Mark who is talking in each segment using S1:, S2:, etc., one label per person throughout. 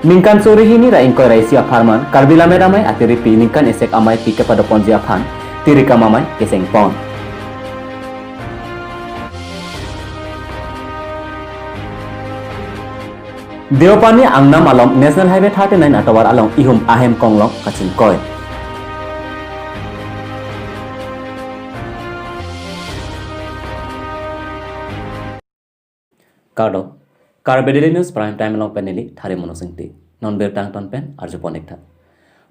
S1: Ningkan sore ini ra ingkoi raisi aparman karbila meramai atiripi ningkan esek amai pi kepada ponji aphan tirika mamai keseng pon. Deopani angnam along National Highway 39 atawar along ihum ahem konglong kacing koi. Kardo Karbedeli News Prime Time along peneli thare monosingti non bertang ton pen arju ponekta.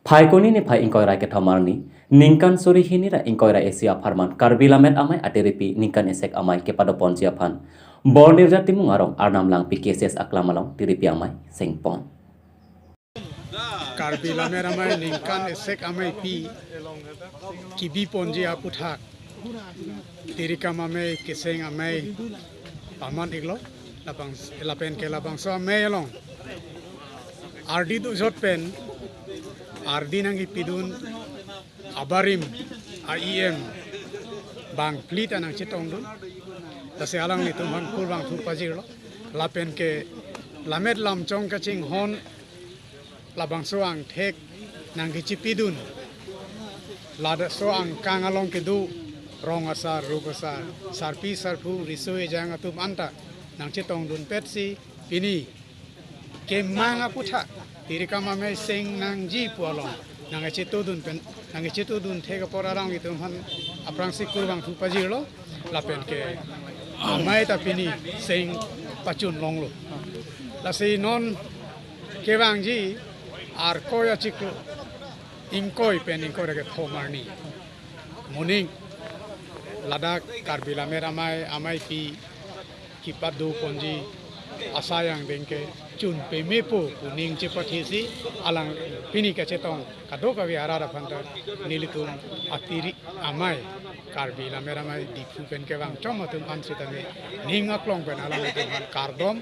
S1: Phai koni ni phai ingkoi ra ke thamarni ningkan suri hini ra ingkoi ra Asia Farman karbila met amai atiripi ningkan esek amai ke pada ponji aphan. Bornir jati mungarong arnam lang PKSS aklamalong tiripi amai sengpon.
S2: Karbila met amai ningkan esek amai pi kibi ponji aputhak tirika amai keseng amai paman iglo lapang elapen ke lapang so amai along ardi tu jot pen ardi nangi pidun abarim AIM bang plita nang chitong dun tase alang ni tumhan kur bang thu pajir lo lapen ke lamet lam chong kaching hon labang so ang thek nang gichipidun lada so ang kang along ke du rong asar ruk asar sarpi sarpu risoi jang atum anta nang chitong dun petsi pini ke manga putha tirika mame sing nang ji pualong nang chitu dun pen nang chitu dun thega porarang itum han aprang sikur bang thu pajir lo lapen ke amai ta pini sing pachun long lo lasi non ke bang ji ar koya chiklo ingkoi pen ingkoi ke thomarni morning ladak karbila meramai amai pi kipadu ponji asayang dengke chun pe mepo kuning chepatisi alang pini ka chetong kadoka wi arara phanta nilitum atiri amai karbila meramai dipu pen ke bang chomatum ansitame ningaklong pen alang itu kardom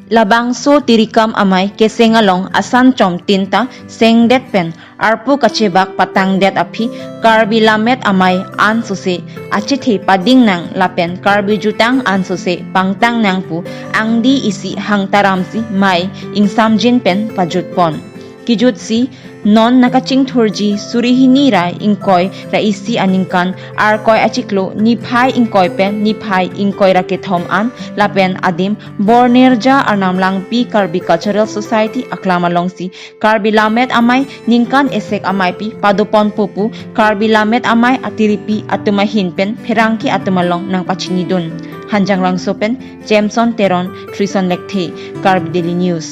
S3: Labang so tirikam amai keseng along asan chom tinta seng det pen arpu kachebak patang det api karbi lamet amai an suse achithi pading nang lapen karbi jutang an suse pangtang nang pu angdi isi hang taramsi mai ingsam jin pen pajut pon kijut si non nakaching thurji surihini rai ingkoi ra isi aningkan ar koi achiklo ni phai ingkoi pen ni phai ingkoi ra ke thom an lapen adim bornerja arnamlang pi karbi cultural society aklamalong si karbi lamet amai ningkan esek amai pi padopon pupu karbi lamet amai atiripi atumahin pen pherangki atumalong nang pachinidun hanjang langso pen Jameson Teron Trison Lekthe Karbi Daily News.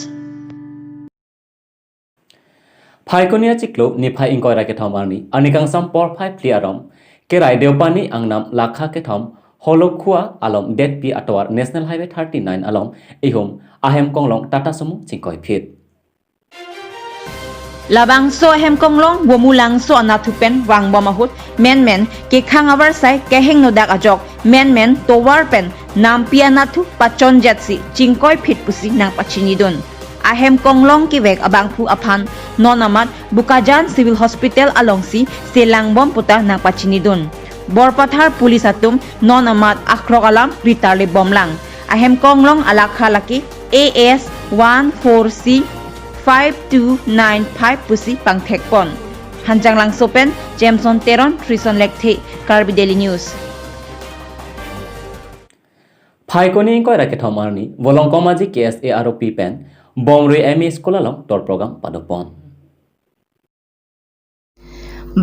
S1: Phai konia chiklo ni phai ingkoi ra ke thamarni anikang sampor phai pliarom ke rai deopani angnam lakha ke thom holokhua alom det pi atwar National Highway 39 alom ihum ahem konglong Tata Sumo chingkoi phit
S3: Labang so hem konglong womulang so anathupen wang bomahut men ke khang abar sai ke heng nodak ajok men towar pen nam pianathu pachon jetsi chingkoi phit pusi nang pachinidun ahem konglong ki vek abang phu aphan nonamat bukajan civil hospital alongsi selangbom puta nang pachinidun borpathar pulis atum nonamat akrok alam ritale bomlang ahem konglong alakha laki AS 14C 5295 pusi pangthekpon hanjang langsopen Jameson Teron Trison Lekthe Karbi Daily News.
S1: Phai koni ingkoi ra ke thamarni bolong komaji KSAROP pen Bomre MA School along tour program padopon.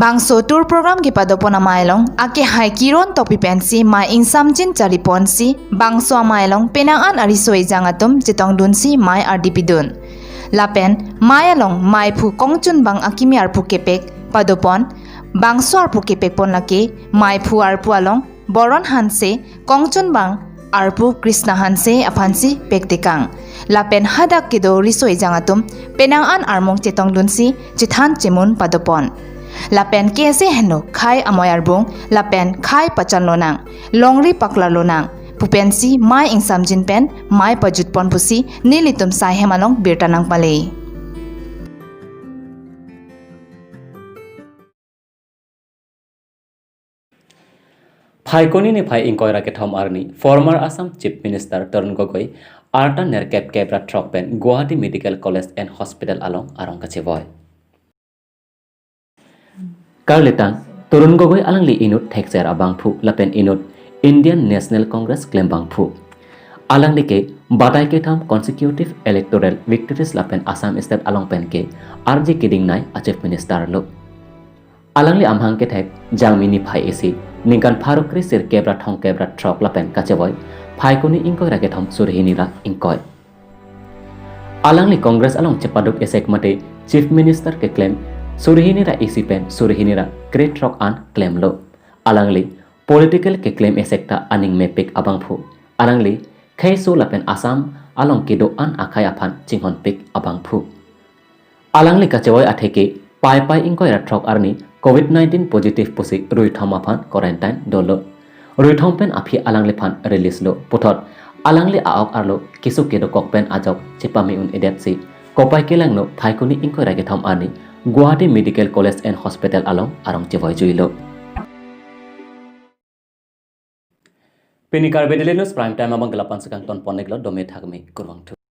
S4: Bangso tour program ki padopon amailong ake haikiron topi pensi ma insamjin charipon si bangso amailong penangan arisoi jangatum jitong dunsi mai ardipidun lapen mayalong mai phu kongchun bang akimi arpu kepek padopon bangso arpu kepek pon lake mai phu arpu along boron hanse kongchun bang arpu Krishna hanse aphansi pektekang lapen hadak kido risoi jangatum penangan armong chetong dunsi jithan chemun padopon lapen kese heno khai amoy arbung lapen khai pachan lonang longri pakla lonang pupensi mai ingsamjin pen mai pajut pon pusi nilitum sai hemalong birtanang pale.
S1: Phai koni ni phai ingkoi ra ke thom arni former Assam Chief Minister Tarun Gogoi arta ner kep kebra trok pen Guwahati Medical College and Hospital along arong kache boy karletan Turun Gogoi alangli inut thekser abang phu lapen inut Indian National Congress claim bang phu alang dike batai ke tham consecutive electoral victories lapen Assam state along pen ke RJ Kiding nai chief minister lo alangli amhang ke thek jangmini phai esi ningkan pharokri sir kebra thong kebra trok lapen kache boy phai koni ingkoi rage tham surhini ra ingkoi alangli Congress along cepaduk esek mate chief minister ke claim surhini ra esi pen surhini ra great rock an claim lo alangli political ke claim esekta aning mepik abang phu alangli khai so lapen Assam along kido an akhai aphan chinghon pik abang phu alangli kachewoi atheke pai pai ingkoi ra trok arni COVID-19 positive pusi rui thom aphan quarantine dolo rui thom pen aphi alangli phan release lo puthot alangli aok arlo kisu kedo kok pen ajok chipami un edet si kopai kelang no thaikuni ingkoi ra ge thom ani Guwahati Medical College and Hospital along arong chevoi juilo Pini Carbedelinos prime time abang gelapan sekang ton poneglo dome thagmi kurwang thu